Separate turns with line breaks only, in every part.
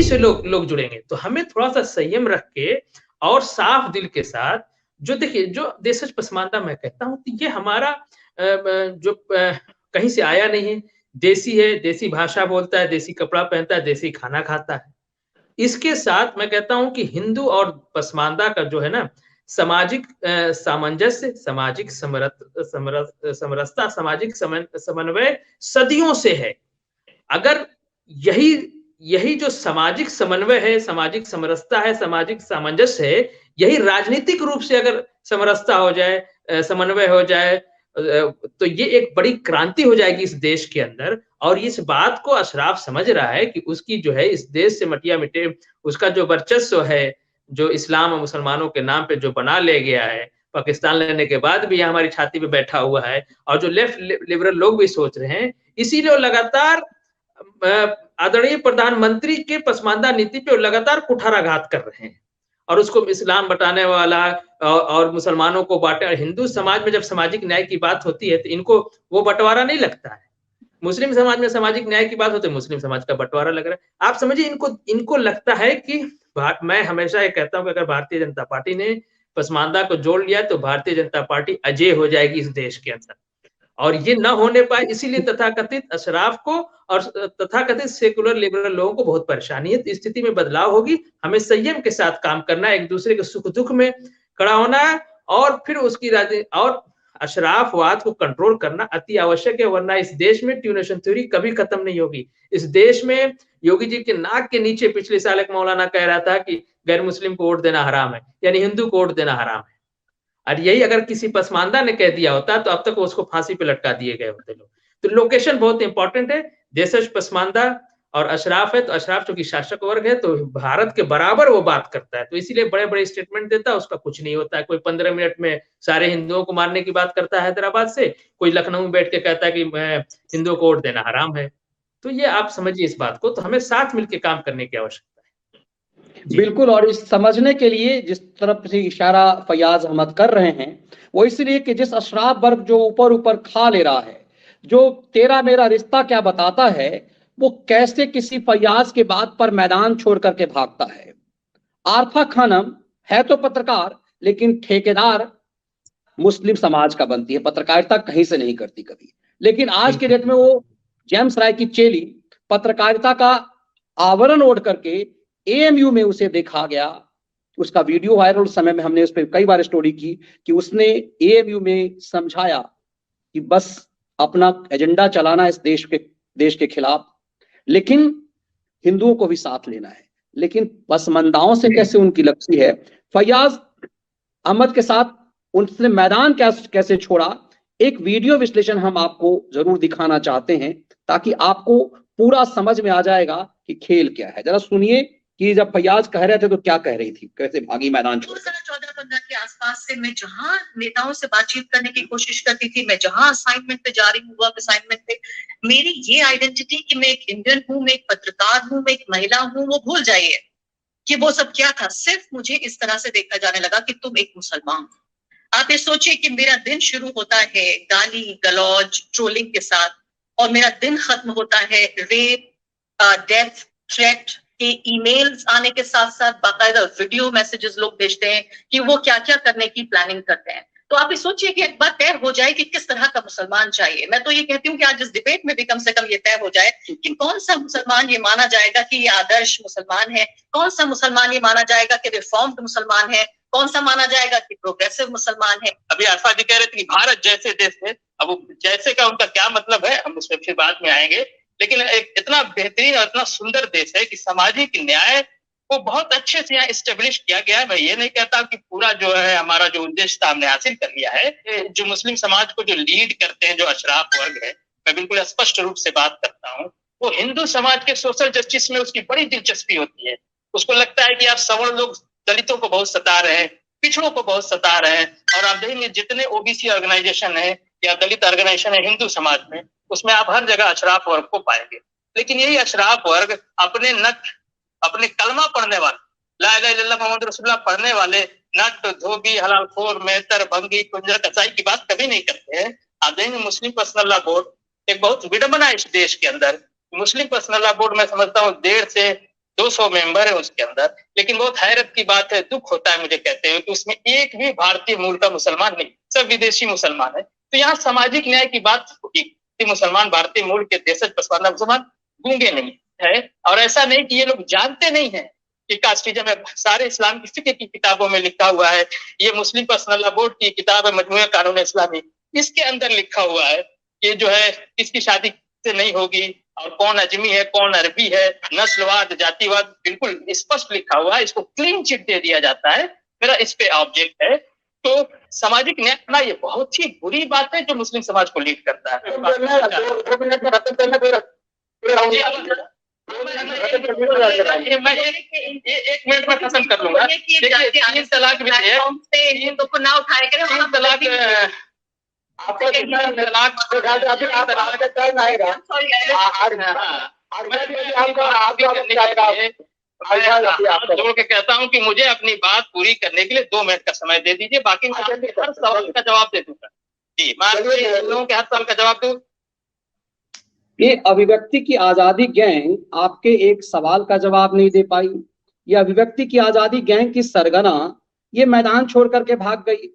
से लोग लोग जुड़ेंगे। तो हमें थोड़ा-सा संयम रख के और साफ दिल के साथ जो देखिए जो देशज पसमानदा मैं कहता हूँ कि ये हमारा कहीं से आया नहीं है, देसी है, देसी भाषा बोलता है, देसी कपड़ा पहनता है, देसी खाना खाता है। इसके साथ मैं कहता हूँ कि हिंदू और पसमानदा का जो है ना सामाजिक सामंजस्य, सामाजिक समरसता, सामाजिक समन्वय सदियों से है। अगर यही यही जो सामाजिक समन्वय है, सामाजिक समरसता है, सामाजिक सामंजस्य है, यही राजनीतिक रूप से अगर समरसता हो जाए, समन्वय हो जाए, तो ये एक बड़ी क्रांति हो जाएगी इस देश के अंदर। और इस बात को अशराफ समझ रहा है कि उसकी जो है इस देश से मटिया मिटे, उसका जो वर्चस्व है, जो इस्लाम और मुसलमानों के नाम पे जो बना ले गया है, पाकिस्तान लेने के बाद भी यहाँ हमारी छाती पे बैठा हुआ है, और जो लेफ्ट लिबरल लोग भी सोच रहे हैं, इसीलिए वो लगातार आदरणीय प्रधानमंत्री के पसमानदा नीति पे लगातार कुठाराघात कर रहे हैं और उसको इस्लाम बटाने वाला और मुसलमानों को बांटे। हिंदू समाज में जब सामाजिक न्याय की बात होती है तो इनको वो बंटवारा नहीं लगता है। मुस्लिम समाज में सामाजिक न्याय की बात होती है, मुस्लिम समाज का बंटवारा लग रहा है। आप समझिए इनको इनको लगता है कि मैं हमेशा ये कहता हूँ कि अगर भारतीय जनता पार्टी ने पसमानदा को जोड़ लिया तो भारतीय जनता पार्टी अजेय हो जाएगी इस देश के अंदर, और ये न होने पाए इसीलिए तथाकथित अशराफ को और तथाकथित सेकुलर लिबरल लोगों को बहुत परेशानी है। तो स्थिति में बदलाव होगी, हमें संयम के साथ काम करना है, एक दूसरे के सुख दुख में खड़ा होना है, और फिर उसकी और अशराफवाद को कंट्रोल करना अति आवश्यक है, वरना इस देश में टू नेशन थ्योरी कभी खत्म नहीं होगी। इस देश में योगी जी के नाक के नीचे पिछले साल एक मौलाना कह रहा था कि गैर मुस्लिम को वोट देना हराम है, यानी हिंदू को वोट देना हराम है। और यही अगर किसी पसमानदा ने कह दिया होता तो अब तक उसको फांसी पे लटका दिए गए होते लोग। तो लोकेशन बहुत इंपॉर्टेंट है। देशज पसमानदा और अशराफ है, तो अशराफ चूंकि शासक वर्ग है तो भारत के बराबर वो बात करता है, तो इसीलिए बड़े बड़े स्टेटमेंट देता है, उसका कुछ नहीं होता है। कोई 15 मिनट में सारे हिंदुओं को मारने की बात करता है हैदराबाद से, कोई लखनऊ में बैठ के कहता है कि हिंदुओं को वोट देना हराम है। तो ये आप समझिए इस बात को, तो हमें साथ मिलकर काम करने की आवश्यकता है।
बिल्कुल, और इस समझने के लिए जिस तरफ से इशारा फयाज अहमद कर रहे हैं वो इसलिए कि जिस अशराफ वर्ग जो ऊपर ऊपर खा ले रहा है, जो तेरा मेरा रिश्ता क्या बताता है, वो कैसे किसी फयाज के बात पर मैदान छोड़ करके भागता है। आरफा खानम है तो पत्रकार, लेकिन ठेकेदार मुस्लिम समाज का बनती है, पत्रकारिता कहीं से नहीं करती कभी। लेकिन आज के डेट में वो जेम्स राय की चेली पत्रकारिता का आवरण ओढ़ करके एएमयू में उसे देखा गया, उसका वीडियो वायरल, उस समय में हमने उस पर कई बार स्टोरी की कि उसने एएमयू में समझाया कि बस अपना एजेंडा चलाना इस देश के खिलाफ, लेकिन हिंदुओं को भी साथ लेना है। लेकिन पसमानदाओं से कैसे उनकी लगती है। फयाज अहमद के साथ उनसे मैदान कैसे छोड़ा, एक वीडियो विश्लेषण हम आपको जरूर दिखाना चाहते हैं ताकि आपको पूरा समझ में आ जाएगा कि खेल क्या है। जरा सुनिए कि जब फयाज कह रहे थे तो क्या कह रही थी, कैसे भागी मैदान छोड़।
2014-15 के आसपास से मैं जहां नेताओं से बातचीत करने की कोशिश करती थी, मैं जहां असाइनमेंट पे जा रही हूँ, वर्क असाइनमेंट पे, मेरी ये आइडेंटिटी कि मैं एक इंडियन हूँ, मैं एक पत्रकार हूँ, मैं एक महिला हूँ, वो भूल जाइए कि वो सब क्या था। सिर्फ मुझे इस तरह से देखा जाने लगा कि तुम एक मुसलमान। आप ये सोचिए कि मेरा दिन शुरू होता है गाली गलौज ट्रोलिंग के साथ, और मेरा दिन खत्म होता है रेप, डेथ थ्रेट के ईमेल्स आने के साथ साथ बाकायदा वीडियो मैसेजेस लोग भेजते हैं कि वो क्या क्या करने की प्लानिंग करते हैं। तो आप ये सोचिए कि एक बात तय हो जाए कि किस तरह का मुसलमान चाहिए। मैं तो ये कहती हूँ कि आज इस डिबेट में भी कम से कम ये तय हो जाए कि कौन सा मुसलमान ये माना जाएगा कि ये आदर्श मुसलमान है, कौन सा मुसलमान ये माना जाएगा कि रिफॉर्म्ड मुसलमान है, कौन सा माना जाएगा कि प्रोग्रेसिव मुसलमान है।
अभी आरफा जी कह रहे थे कि भारत जैसे देश है, अब जैसे का उनका क्या मतलब है हम उसमें फिर बाद में आएंगे, लेकिन एक इतना बेहतरीन और इतना सुंदर देश है कि सामाजिक न्याय को बहुत अच्छे से यहाँ इस्टेब्लिश किया गया है। मैं ये नहीं कहता कि पूरा जो है हमारा जो उद्देश्य था हमने हासिल कर लिया है। जो मुस्लिम समाज को जो लीड करते हैं, जो अशराफ वर्ग है, मैं बिल्कुल स्पष्ट रूप से बात करता हूँ, वो हिंदू समाज के सोशल जस्टिस में उसकी बड़ी दिलचस्पी होती है। उसको लगता है कि आप सवर्ण लोग दलितों को बहुत सता रहे हैं, पिछड़ों को बहुत सता रहे हैं, और आप देखेंगे जितने ओबीसी ऑर्गेनाइजेशन है या दलित ऑर्गेनाइजेशन है हिंदू समाज में, उसमें आप हर जगह अशराफ वर्ग को पाएंगे। लेकिन यही अशराफ वर्ग अपने कलमा पढ़ने वाले, ला इलाहा इल्लल्लाह मोहम्मद रसूलुल्लाह पढ़ने वाले नट धोबी हलालखोर मेहतर भंगी कुंजर कसाई की बात कभी नहीं करते हैं। आप देखेंगे मुस्लिम पर्सनल लॉ बोर्ड एक बहुत विडंबना है इस देश के अंदर। मुस्लिम पर्सनल लॉ बोर्ड मैं समझता हूँ 1.5 से 200 मेंबर है उसके अंदर, लेकिन बहुत हैरत की बात है, दुख होता है मुझे कहते हुए कि उसमें एक भी भारतीय मूल का मुसलमान नहीं, सब विदेशी मुसलमान है। तो यहाँ सामाजिक न्याय की बात होगी, मुसलमान भारतीय मूल के देशज पसमानदा मुसलमान गूंगे नहीं है। और ऐसा नहीं कि ये लोग जानते नहीं है कि कास्टिज्म है, सारे इस्लाम की फिक्र की किताबों में लिखा हुआ है। ये मुस्लिम पर्सनल लॉ बोर्ड की किताब है मजमूए कानून इस्लामी, इसके अंदर लिखा हुआ है कि जो है किसकी शादी से नहीं होगी और कौन अजमी है कौन अरबी है, नस्लवाद जातिवाद बिल्कुल स्पष्ट लिखा हुआ है। इसको क्लीन चिट दे दिया जाता है। मेरा इस पे ऑब्जेक्ट है। तो सामाजिक न्याय करना ये बहुत ही बुरी बात है जो मुस्लिम समाज को लीड करता है। मैं एक मिनट में खत्म कर लूंगा। देखिए 3 तलाक विधेयक तो ना उठाए करें, 3 तलाक आपका जोड़ के कहता हूँ कि मुझे अपनी बात पूरी करने के लिए 2 मिनट का समय दे दीजिए, बाकी मैं हर सवाल का जवाब दे दूंगा। जी, मैं लोगों के हर सवाल का जवाब दूं।
ये अभिव्यक्ति की आजादी गैंग आपके एक सवाल का जवाब नहीं दे पाई। ये अभिव्यक्ति की आजादी गैंग की सरगना ये मैदान छोड़ करके भाग गई।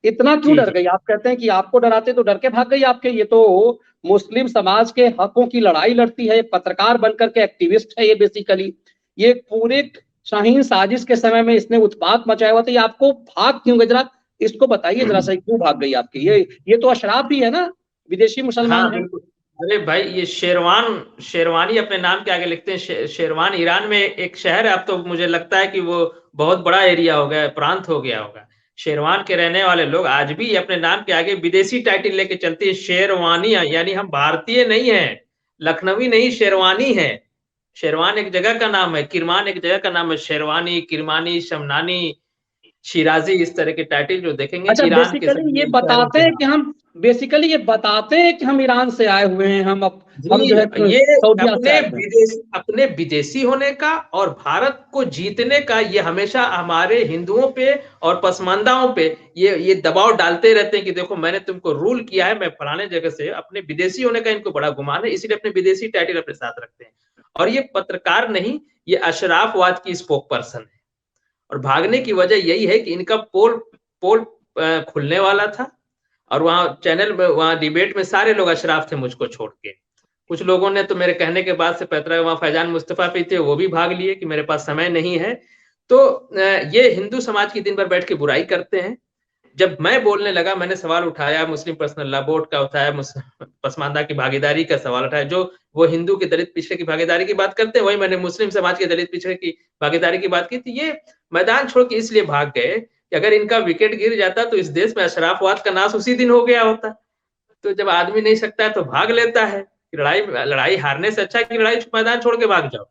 इतना क्यों डर गई? आप कहते हैं कि आपको डराते तो डर के भाग गई आपके। ये तो मुस्लिम समाज के हकों की लड़ाई लड़ती है, पत्रकार बनकर के एक्टिविस्ट है ये बेसिकली। ये पूरे शाहीन साजिश के समय में इसने उत्पात मचाया हुआ था। ये आपको भाग क्यों गई? जरा इसको बताइए जरा सा, क्यों भाग गई आपकी? ये तो अशराफ ही है ना, विदेशी मुसलमान है।
अरे भाई, ये शेरवानी अपने नाम के आगे लिखते हैं। शेरवान ईरान में एक शहर है। अब तो मुझे लगता है कि वो बहुत बड़ा एरिया हो गया, प्रांत हो गया होगा। शेरवान के रहने वाले लोग आज भी अपने नाम के आगे विदेशी टाइटल लेके चलते हैं, शेरवानी, यानी हम भारतीय नहीं है, लखनवी नहीं, शेरवानी है। शेरवान एक जगह का नाम है, किरमान एक जगह का नाम है। शेरवानी, किरमानी, शमनानी, शिराजी, इस तरह के टाइटल जो देखेंगे।
अच्छा, बेसिकली ये बताते हैं कि हम ईरान से आए हुए हैं। हम जो है
ये अपने विदेशी होने का और भारत को जीतने का ये हमेशा हमारे हिंदुओं पे और पसमानदाओं पे ये दबाव डालते रहते हैं कि देखो मैंने तुमको रूल किया है, मैं फलाने जगह से। अपने विदेशी होने का इनको बड़ा गुमान है, इसलिए अपने विदेशी टाइटल अपने साथ रखते हैं। और ये पत्रकार नहीं, ये अशराफवाद की स्पोक पर्सन है। और भागने की वजह यही है कि इनका पोल खुलने वाला था और वहां चैनल में, वहां डिबेट में सारे लोग अशराफ थे मुझको छोड़ के। कुछ लोगों ने तो मेरे कहने के बाद से पैतरा वहां फैजान मुस्तफा भी थे, वो भी भाग लिए कि मेरे पास समय नहीं है। तो ये हिंदू समाज की दिन भर बैठ के बुराई करते हैं। जब मैं बोलने लगा, मैंने सवाल उठाया मुस्लिम पर्सनल लॉ बोर्ड का, उठाया पसमानदा की भागीदारी का सवाल उठाया। जो वो हिंदू के दलित पिछड़े की भागीदारी की बात करते हैं, वही मैंने मुस्लिम समाज के दलित पिछड़े की भागीदारी की बात की थी। ये मैदान छोड़ के इसलिए भाग गए कि अगर इनका विकेट गिर जाता तो इस देश में अशराफवाद का नाश उसी दिन हो गया होता। तो जब आदमी नहीं सकता है तो भाग लेता है। लड़ाई हारने से अच्छा है कि लड़ाई मैदान छोड़ के भाग जाओ।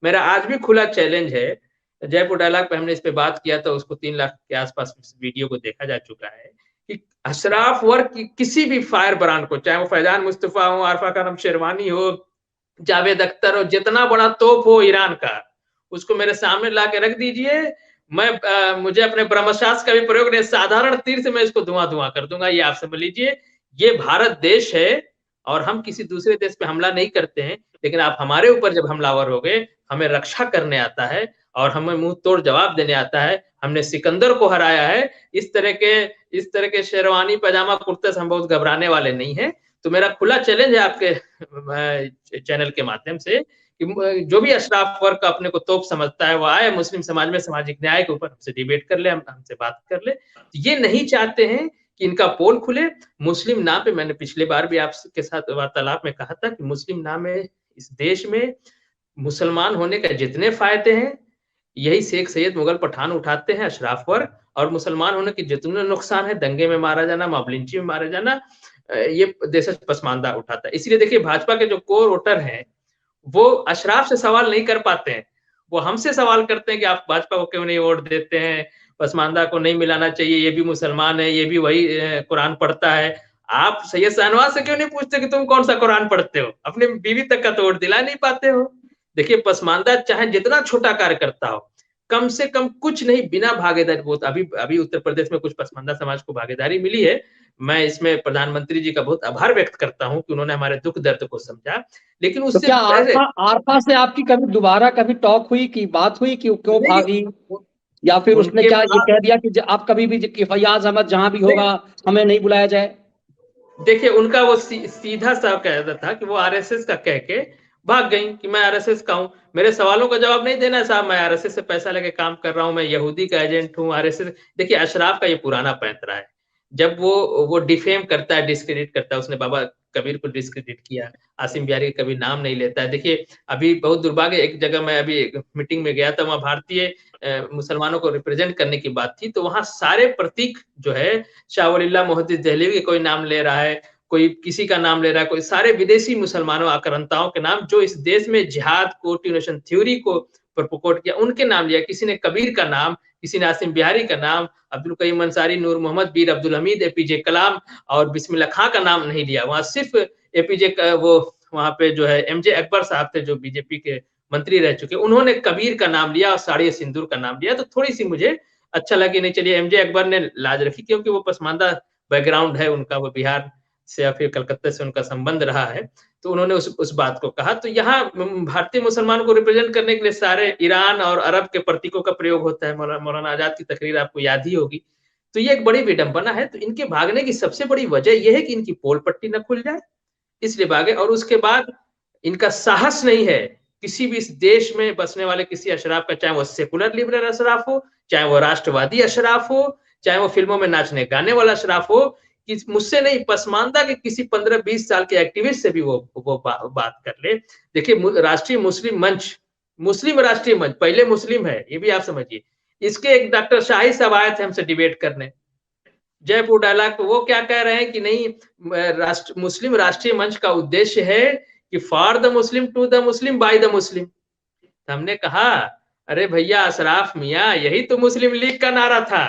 मेरा आज भी खुला चैलेंज है। जयपुर डायलॉग पे हमने इस पे बात किया था, उसको 3 लाख के आसपास वीडियो को देखा जा चुका है कि अशराफ वर्ग की किसी भी फायर ब्रांड को, चाहे वो फैजान मुस्तफा हो, आरफा खानम शेरवानी हो, जावेद अख्तर हो, जितना बड़ा तोप हो ईरान का, उसको मेरे सामने ला के रख दीजिए। मुझे अपने ब्रह्मशास्त्र का भी प्रयोग नहीं, साधारण तीर से मैं इसको धुआं कर दूंगा। ये आप समझ लीजिए, ये भारत देश है और हम किसी दूसरे देश पे हमला नहीं करते हैं। लेकिन आप हमारे ऊपर जब हमलावर हो गए, हमें रक्षा करने आता है और हमें मुंह तोड़ जवाब देने आता है। हमने सिकंदर को हराया है। इस तरह के शेरवानी पजामा कुर्ते से हम बहुत घबराने वाले नहीं हैं। तो मेरा खुला चैलेंज है आपके चैनल के माध्यम से कि जो भी अशराफ वर्ग का अपने को तोप समझता है वो आए, मुस्लिम समाज में सामाजिक न्याय के ऊपर हमसे डिबेट कर ले, हमसे बात कर ले। ये नहीं चाहते हैं कि इनका पोल खुले। मुस्लिम नाम पे मैंने पिछले बार भी आपके साथ वार्तालाप में कहा था कि मुस्लिम नाम में इस देश में मुसलमान होने का जितने फायदे हैं, यही शेख सैयद मुगल पठान उठाते हैं, अशराफ वर्ग। और मुसलमान होने के जितने नुकसान है, दंगे में मारा जाना, मॉब लिंचिंग में मारा जाना, ये देश पसमानदा उठाता है। इसलिए देखिए, भाजपा के जो कोर वोटर हैं वो अशराफ से सवाल नहीं कर पाते हैं, वो हमसे सवाल करते हैं कि आप भाजपा को क्यों नहीं वोट देते हैं, पसमानदा को नहीं मिलाना चाहिए, ये भी मुसलमान है, ये भी वही कुरान पढ़ता है। आप सैयद शाहनवाज से क्यों नहीं पूछते कि तुम कौन सा कुरान पढ़ते हो? अपने बीवी तक का तो वोट दिला नहीं पाते हो। देखिए, पसमानदा चाहे जितना छोटा कार्य करता हो, कम से कम कुछ नहीं बिना भागीदारी, वो अभी उत्तर प्रदेश में कुछ पसमानदा समाज को भागीदारी मिली है। मैं इसमें प्रधानमंत्री जी का बहुत आभार व्यक्त करता हूं कि उन्होंने हमारे दुख दर्द को समझा। लेकिन
तो
उससे
क्या
पहले
आरपा से आपकी कभी दोबारा कभी टॉक हुई, की बात हुई कि क्यों भागी, या फिर उसने क्या ये कह दिया कि आप कभी भी फैयाज अहमद जहां भी होगा हमें नहीं बुलाया जाए?
देखिए उनका वो सीधा सा कहता था कि वो आरएसएस का कह के भाग गई कि मैं आरएसएस का हूं। मेरे सवालों का जवाब नहीं देना साहब, मैं आरएसएस से पैसा लेके काम कर रहा हूं, मैं यहूदी का एजेंट हूं, आरएसएस। देखिए अशराफ का ये पुराना पैंतरा है, जब वो डिफेम करता है, डिस्क्रेडिट करता है। उसने बाबा कबीर को डिस्क्रेडिट किया, आसिम बिहारी का कभी नाम नहीं लेता है। देखिए अभी बहुत दुर्भाग्य, एक जगह मैं अभी मीटिंग में गया था, वहां भारतीय मुसलमानों को रिप्रेजेंट करने की बात थी, तो वहां सारे प्रतीक जो है शाह वलील्लाह मोहद्दिस दहलवी के कोई नाम ले रहा है, कोई किसी का नाम ले रहा है, कोई सारे विदेशी मुसलमानों आक्रांताओं के नाम जो इस देश में जिहाद को, ट्यूनेशन थ्योरी को प्रपोकोट किया, उनके नाम लिया। किसी ने कबीर का नाम, किसी ने आसिम बिहारी का नाम, अब्दुल करीम अंसारी, नूर मोहम्मद, बीर अब्दुल हमीद, एपीजे कलाम और बिस्मिल्लाह खां का नाम नहीं लिया। वहां सिर्फ एपीजे का वो वहां पे जो है एमजे अकबर साहब थे जो बीजेपी के मंत्री रह चुके, उन्होंने कबीर का नाम लिया और साड़िए सिंदूर का नाम लिया। तो थोड़ी सी मुझे अच्छा लगी, नहीं चलिए एमजे अकबर ने लाज रखी क्योंकि वो पसमानदा बैकग्राउंड है उनका, वो बिहार से या फिर कलकत्ता से उनका संबंध रहा है, तो उन्होंने उस बात को कहा। तो यहाँ भारतीय मुसलमानों को रिप्रेजेंट करने के लिए सारे ईरान और अरब के प्रतीकों का प्रयोग होता है। मौलाना आजाद की तकरीर आपको याद ही होगी। तो ये एक बड़ी विडंबना है। तो इनके भागने की सबसे बड़ी वजह यह है कि इनकी पोल पट्टी न खुल जाए, इसलिए भागे। और उसके बाद इनका साहस नहीं है किसी भी इस देश में बसने वाले किसी अशराफ का, चाहे वो सेकुलर लिबरल अशराफ हो, चाहे वो राष्ट्रवादी अशराफ हो, चाहे वो फिल्मों में नाचने गाने वाला अशराफ हो, कि मुझसे नहीं, पसमानदा के किसी 15-20 साल के एक्टिविस्ट से भी वो बात कर ले। देखिए राष्ट्रीय मुस्लिम मंच, मुस्लिम राष्ट्रीय मंच पहले मुस्लिम है, ये भी आप समझिए। इसके एक डॉक्टर शाही साहब आए थे हमसे डिबेट करने जयपुर डायलॉग, वो क्या कह रहे हैं कि नहीं, मुस्लिम राष्ट्रीय मंच का उद्देश्य है कि for the Muslim to the Muslim by the Muslim. हमने कहा अरे भैया अशराफ मियां, यही तो मुस्लिम लीग का नारा था,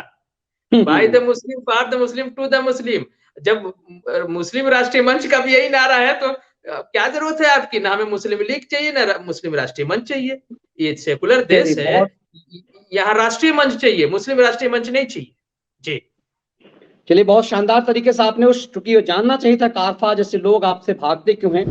by the Muslim for the Muslim to the Muslim. जब मुस्लिम राष्ट्रीय मंच का भी यही नारा है तो क्या जरूरत है आपकी, ना हमें मुस्लिम लीग चाहिए ना मुस्लिम राष्ट्रीय मंच चाहिए। ये सेकुलर देश है, यहाँ राष्ट्रीय मंच चाहिए, मुस्लिम राष्ट्रीय मंच नहीं चाहिए। जी
चलिए, बहुत शानदार तरीके से आपने चूंकि जानना चाहिए था कारफा जैसे लोग आपसे भागते क्यों हैं,